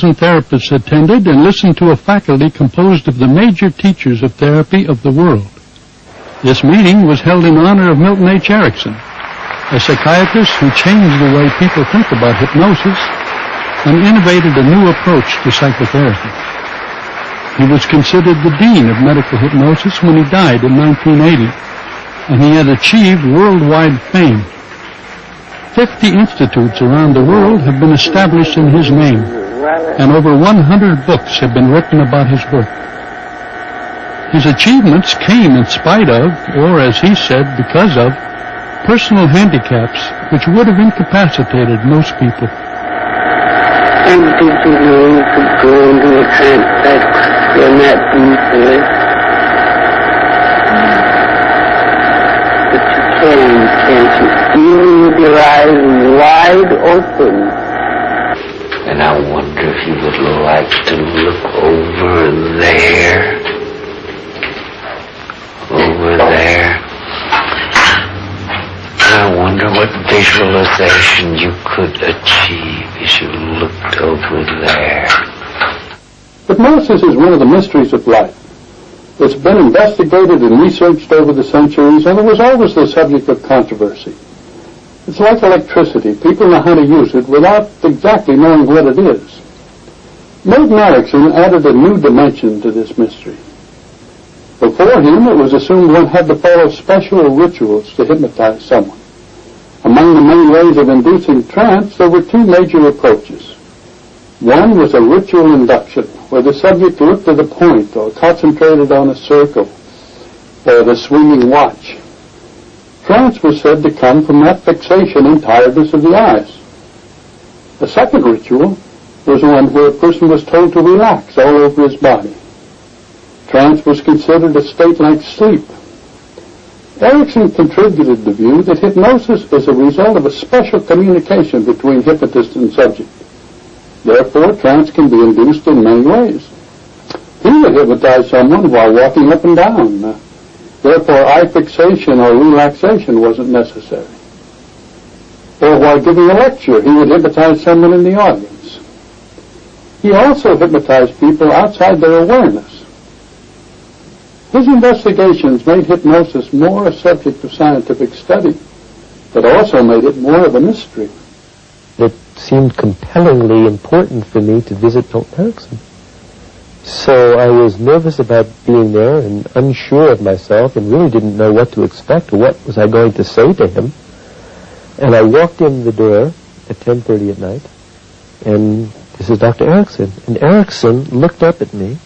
1,000 therapists attended and listened to a faculty composed of the major teachers of therapy of the world. This meeting was held in honor of Milton H. Erickson, a psychiatrist who changed the way people think about hypnosis and innovated a new approach to psychotherapy. He was considered the dean of medical hypnosis when he died in 1980, and he had achieved worldwide fame. 50 institutes around the world have been established in his name, and over 100 books have been written about his work. His achievements came in spite of, or as he said, because of, personal handicaps which would have incapacitated most people. And did you know you could go into a trance like you're not deep? But you can't you? Even with your eyes wide open. And I wonder if you would like to look over there. Over there. I wonder what visualization you could achieve as you looked over there. Hypnosis is one of the mysteries of life. It's been investigated and researched over the centuries, and it was always the subject of controversy. It's like electricity. People know how to use it without exactly knowing what it is. Milton Erickson added a new dimension to this mystery. Before him, it was assumed one had to follow special rituals to hypnotize someone. Among the main ways of inducing trance, there were two major approaches. One was a ritual induction, where the subject looked at a point or concentrated on a circle or the swinging watch. Trance was said to come from that fixation and tiredness of the eyes. The second ritual was one where a person was told to relax all over his body. Trance was considered a state like sleep. Erickson contributed the view that hypnosis is a result of a special communication between hypnotist and subject. Therefore, trance can be induced in many ways. He would hypnotize someone while walking up and down. Therefore, eye fixation or relaxation wasn't necessary. Or while giving a lecture, he would hypnotize someone in the audience. He also hypnotized people outside their awareness. His investigations made hypnosis more a subject of scientific study, but also made it more of a mystery. It seemed compellingly important for me to visit Milton Erickson. So I was nervous about being there and unsure of myself and really didn't know what to expect or what was I going to say to him. And I walked in the door at 10:30 at night, and this is Dr. Erickson. And Erickson looked up at me.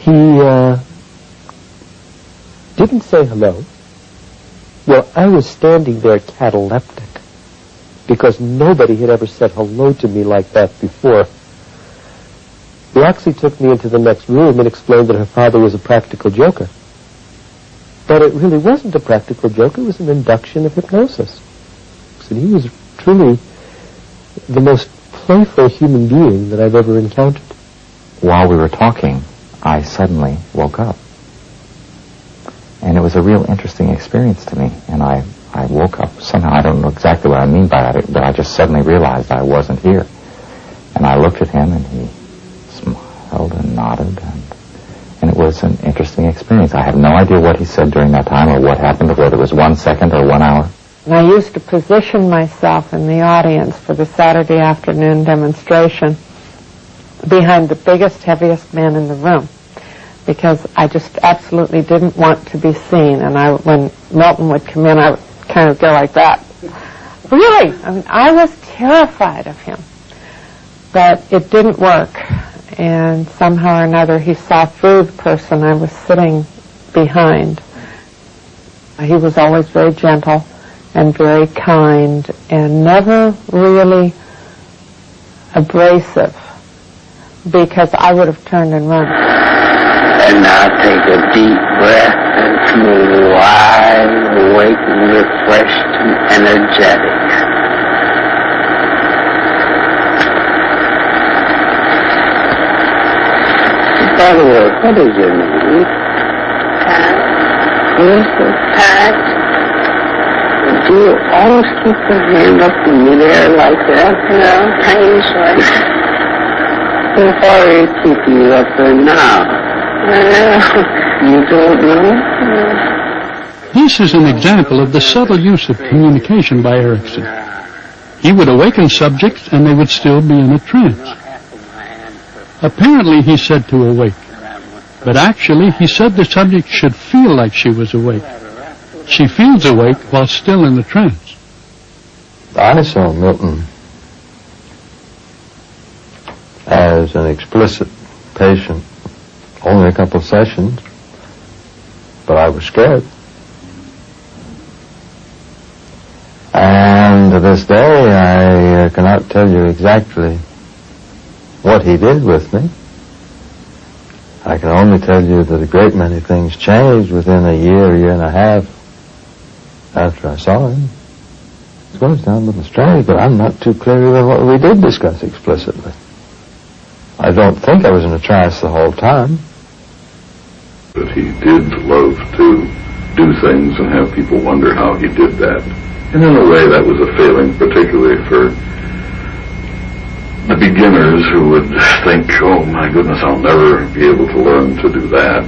He didn't say hello. Well, I was standing there cataleptic because nobody had ever said hello to me like that before. He actually took me into the next room and explained that her father was a practical joker. But it really wasn't a practical joke. It was an induction of hypnosis. And he was truly the most playful human being that I've ever encountered. While we were talking, I suddenly woke up. And it was a real interesting experience to me. And I woke up somehow. I don't know exactly what I mean by that, but I just suddenly realized I wasn't here. And I looked at him, and he smiled and nodded, and it was an interesting experience. I have no idea what he said during that time or what happened, or whether it was 1 second or 1 hour. And I used to position myself in the audience for the Saturday afternoon demonstration behind the biggest, heaviest man in the room, because I just absolutely didn't want to be seen. And when Milton would come in, I would kind of go like that. Really, I mean, I was terrified of him. But it didn't work. And somehow or another, he saw through the person I was sitting behind. He was always very gentle and very kind and never really abrasive, because I would have turned and run. And now take a deep breath and feel wide awake and refreshed and energetic. By the way, what is your name? Pat. Mrs. Pat. Do you always keep your hand up in the air like that? No, I usually. How far are you keeping you up there now? You don't know? This is an example of the subtle use of communication by Erickson. He would awaken subjects and they would still be in a trance. Apparently he said to awake, but actually he said the subject should feel like she was awake. She feels awake while still in the trance. I saw Milton as an explicit patient, only a couple of sessions, but I was scared. And to this day, I cannot tell you exactly what he did with me. I can only tell you that a great many things changed within a year and a half after I saw him. It's going to sound a little strange, but I'm not too clear even what we did discuss explicitly. I don't think I was in a trance the whole time. But he did love to do things and have people wonder how he did that. And in a way that was a failing, particularly for the beginners who would think, oh my goodness, I'll never be able to learn to do that.